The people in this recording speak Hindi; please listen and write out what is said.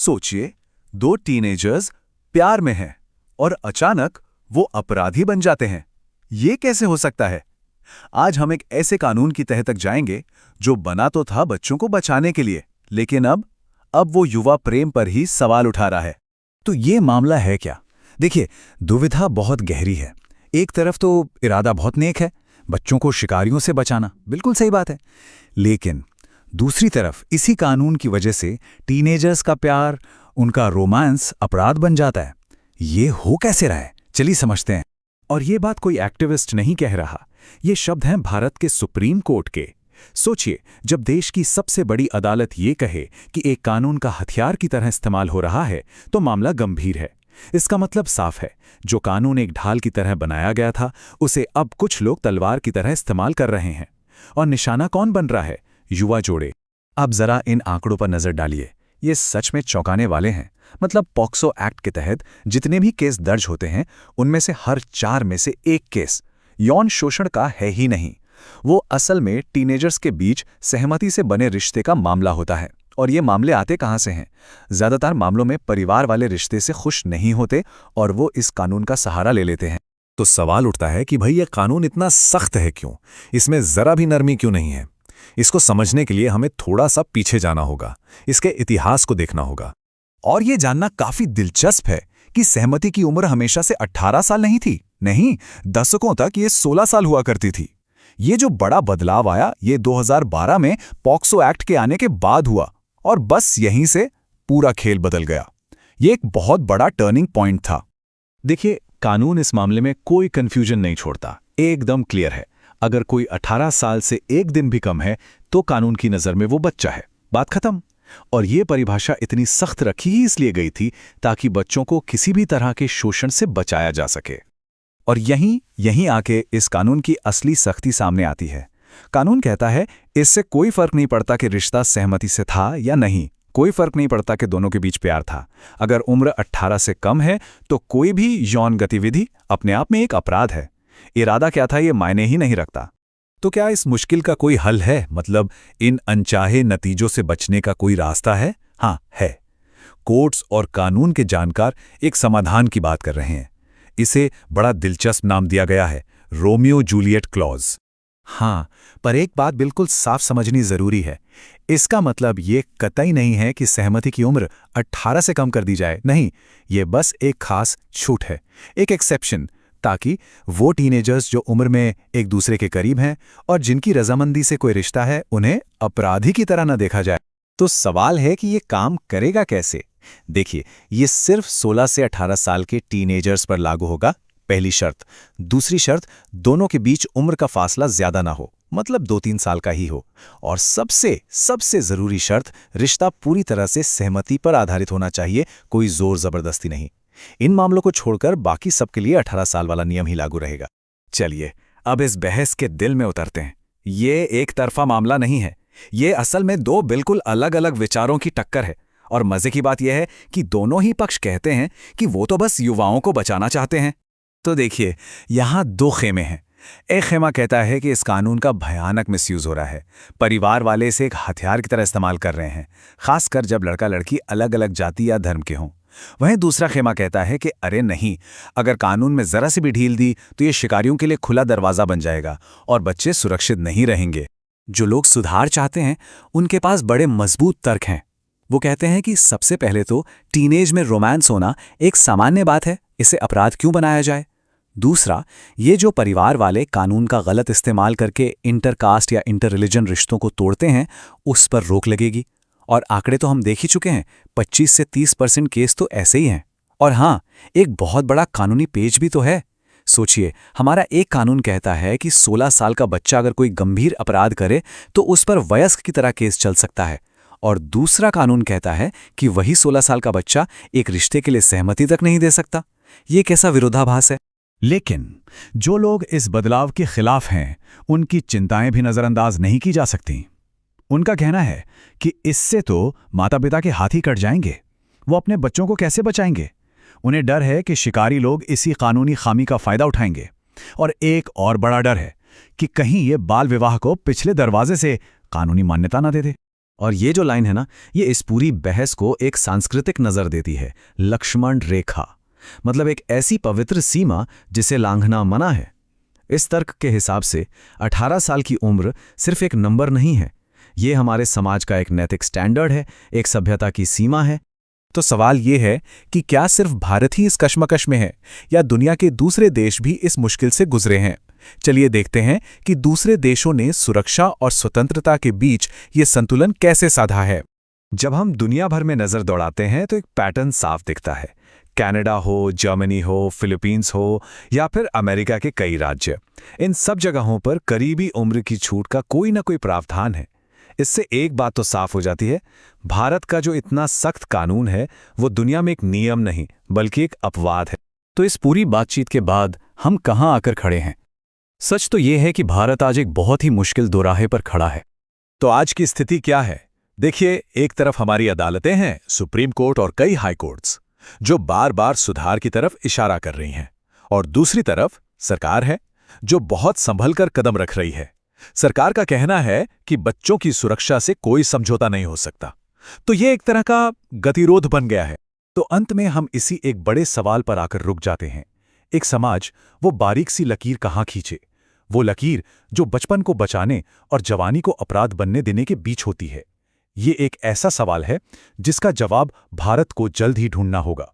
सोचिए, दो टीनेजर्स प्यार में हैं और अचानक वो अपराधी बन जाते हैं। ये कैसे हो सकता है? आज हम एक ऐसे कानून की तह तक जाएंगे जो बना तो था बच्चों को बचाने के लिए, लेकिन अब वो युवा प्रेम पर ही सवाल उठा रहा है। तो ये मामला है क्या? देखिए, दुविधा बहुत गहरी है। एक तरफ तो इरादा बहुत नेक है, बच्चों को शिकारियों से बचाना, बिल्कुल सही बात है। लेकिन दूसरी तरफ इसी कानून की वजह से टीनेजर्स का प्यार, उनका रोमांस अपराध बन जाता है। ये हो कैसे रहा है? चलिए समझते हैं। और ये बात कोई एक्टिविस्ट नहीं कह रहा, ये शब्द हैं भारत के सुप्रीम कोर्ट के। सोचिए, जब देश की सबसे बड़ी अदालत ये कहे कि एक कानून का हथियार की तरह इस्तेमाल हो रहा है, तो मामला गंभीर है। इसका मतलब साफ है, जो कानून एक ढाल की तरह बनाया गया था, उसे अब कुछ लोग तलवार की तरह इस्तेमाल कर रहे हैं। और निशाना कौन बन रहा है? युवा जोड़े। अब जरा इन आंकड़ों पर नजर डालिए। ये सच में चौंकाने वाले हैं। मतलब पॉक्सो एक्ट के तहत जितने भी केस दर्ज होते हैं, उनमें से हर 4 में से 1 केस यौन शोषण का है ही नहीं। वो असल में टीनेजर्स के बीच सहमति से बने रिश्ते का मामला होता है। और ये मामले आते कहाँ से हैं? ज्यादातर मामलों में परिवार वाले रिश्ते से खुश नहीं होते और वो इस कानून का सहारा ले लेते हैं। तो सवाल उठता है कि भाई ये कानून इतना सख्त है क्यों? इसमें जरा भी नरमी क्यों नहीं है? इसको समझने के लिए हमें थोड़ा सा पीछे जाना होगा, इसके इतिहास को देखना होगा। और ये जानना काफी दिलचस्प है कि सहमति की उम्र हमेशा से 18 साल नहीं थी। नहीं, दशकों तक ये 16 साल हुआ करती थी। ये जो बड़ा बदलाव आया, ये 2012 में पॉक्सो एक्ट के आने के बाद हुआ और बस यहीं से पूरा खेल बदल गया। ये एक बहुत बड़ा टर्निंग पॉइंट था। देखिए, कानून इस मामले में कोई कंफ्यूजन नहीं छोड़ता, एकदम क्लियर है। अगर कोई 18 साल से एक दिन भी कम है तो कानून की नज़र में वो बच्चा है, बात खत्म। और ये परिभाषा इतनी सख्त रखी ही इसलिए गई थी ताकि बच्चों को किसी भी तरह के शोषण से बचाया जा सके। और यहीं आके इस कानून की असली सख्ती सामने आती है। कानून कहता है, इससे कोई फर्क नहीं पड़ता कि रिश्ता सहमति से था या नहीं, कोई फर्क नहीं पड़ता कि दोनों के बीच प्यार था। अगर उम्र 18 से कम है तो कोई भी यौन गतिविधि अपने आप में एक अपराध है। इरादा क्या था ये मायने ही नहीं रखता। तो क्या इस मुश्किल का कोई हल है? मतलब इन अनचाहे नतीजों से बचने का कोई रास्ता है? हाँ, है। कोर्ट्स और कानून के जानकार एक समाधान की बात कर रहे हैं। इसे बड़ा दिलचस्प नाम दिया गया है, रोमियो जूलियट क्लॉज। हाँ, पर एक बात बिल्कुल साफ समझनी जरूरी है। इसका मतलब ये कतई नहीं है कि सहमति की उम्र 18 से कम कर दी जाए। नहीं, ये बस एक खास छूट है, एक एक्सेप्शन, ताकि वो टीनेजर्स जो उम्र में एक दूसरे के करीब हैं और जिनकी रजामंदी से कोई रिश्ता है, उन्हें अपराधी की तरह न देखा जाए। तो सवाल है कि ये काम करेगा कैसे? देखिए, ये सिर्फ 16 से 18 साल के टीनेजर्स पर लागू होगा, पहली शर्त। दूसरी शर्त, दोनों के बीच उम्र का फासला ज्यादा ना हो, मतलब 2-3 साल का ही हो। और सबसे जरूरी शर्त, रिश्ता पूरी तरह से सहमति पर आधारित होना चाहिए, कोई जोर जबरदस्ती नहीं। इन मामलों को छोड़कर बाकी सबके लिए 18 साल वाला नियम ही लागू रहेगा। चलिए, अब इस बहस के दिल में उतरते हैं। ये एक तरफा मामला नहीं है, ये असल में 2 बिल्कुल अलग अलग विचारों की टक्कर है। और मजे की बात यह है कि दोनों ही पक्ष कहते हैं कि वो तो बस युवाओं को बचाना चाहते हैं। तो देखिए, यहाँ 2 खेमे हैं। एक खेमा कहता है कि इस कानून का भयानक मिसयूज हो रहा है, परिवार वाले इसे एक हथियार की तरह इस्तेमाल कर रहे हैं, खासकर जब लड़का लड़की अलग अलग जाति या धर्म के हों। वहीं दूसरा खेमा कहता है कि अरे नहीं, अगर कानून में जरा सी भी ढील दी तो ये शिकारियों के लिए खुला दरवाजा बन जाएगा और बच्चे सुरक्षित नहीं रहेंगे। जो लोग सुधार चाहते हैं, उनके पास बड़े मजबूत तर्क हैं। वो कहते हैं कि सबसे पहले तो टीनेज में रोमांस होना एक सामान्य बात है, इसे अपराध क्यों बनाया जाए। दूसरा, ये जो परिवार वाले कानून का गलत इस्तेमाल करके इंटरकास्ट या इंटर रिलीजन रिश्तों को तोड़ते हैं, उस पर रोक लगेगी। और आंकड़े तो हम देख ही चुके हैं, 25 से 30% केस तो ऐसे ही हैं। और हाँ, एक बहुत बड़ा कानूनी पेच भी तो है। सोचिए, हमारा एक कानून कहता है कि 16 साल का बच्चा अगर कोई गंभीर अपराध करे तो उस पर वयस्क की तरह केस चल सकता है, और दूसरा कानून कहता है कि वही 16 साल का बच्चा एक रिश्ते के लिए सहमति तक नहीं दे सकता। ये कैसा विरोधाभास है। लेकिन जो लोग इस बदलाव के खिलाफ हैं, उनकी चिंताएं भी नजरअंदाज नहीं की जा सकती। उनका कहना है कि इससे तो माता पिता के हाथ ही कट जाएंगे, वो अपने बच्चों को कैसे बचाएंगे। उन्हें डर है कि शिकारी लोग इसी कानूनी खामी का फायदा उठाएंगे। और एक और बड़ा डर है कि कहीं ये बाल विवाह को पिछले दरवाजे से कानूनी मान्यता न दे दे। और ये जो लाइन है ना, ये इस पूरी बहस को एक सांस्कृतिक नज़र देती है। लक्ष्मण रेखा मतलब एक ऐसी पवित्र सीमा जिसे लांघना मना है। इस तर्क के हिसाब से 18 साल की उम्र सिर्फ एक नंबर नहीं है, ये हमारे समाज का एक नैतिक स्टैंडर्ड है, एक सभ्यता की सीमा है। तो सवाल ये है कि क्या सिर्फ भारत ही इस कश्मकश में है या दुनिया के दूसरे देश भी इस मुश्किल से गुजरे हैं? चलिए देखते हैं कि दूसरे देशों ने सुरक्षा और स्वतंत्रता के बीच ये संतुलन कैसे साधा है। जब हम दुनिया भर में नज़र दौड़ाते हैं तो एक पैटर्न साफ दिखता है। कनाडा हो, जर्मनी हो, फिलीपींस हो या फिर अमेरिका के कई राज्य, इन सब जगहों पर करीबी उम्र की छूट का कोई ना कोई प्रावधान है। इससे एक बात तो साफ हो जाती है, भारत का जो इतना सख्त कानून है वो दुनिया में एक नियम नहीं बल्कि एक अपवाद है। तो इस पूरी बातचीत के बाद हम कहाँ आकर खड़े हैं? सच तो ये है कि भारत आज एक बहुत ही मुश्किल दोराहे पर खड़ा है। तो आज की स्थिति क्या है? देखिए, एक तरफ हमारी अदालतें हैं, सुप्रीम कोर्ट और कई हाई कोर्ट्स, जो बार बार सुधार की तरफ इशारा कर रही हैं, और दूसरी तरफ सरकार है जो बहुत संभल कर कदम रख रही है। सरकार का कहना है कि बच्चों की सुरक्षा से कोई समझौता नहीं हो सकता। तो ये एक तरह का गतिरोध बन गया है। तो अंत में हम इसी एक बड़े सवाल पर आकर रुक जाते हैं। एक समाज वो बारीक सी लकीर कहाँ खींचे? वो लकीर जो बचपन को बचाने और जवानी को अपराध बनने देने के बीच होती है। ये एक ऐसा सवाल है जिसका जवाब भारत को जल्द ही ढूंढना होगा।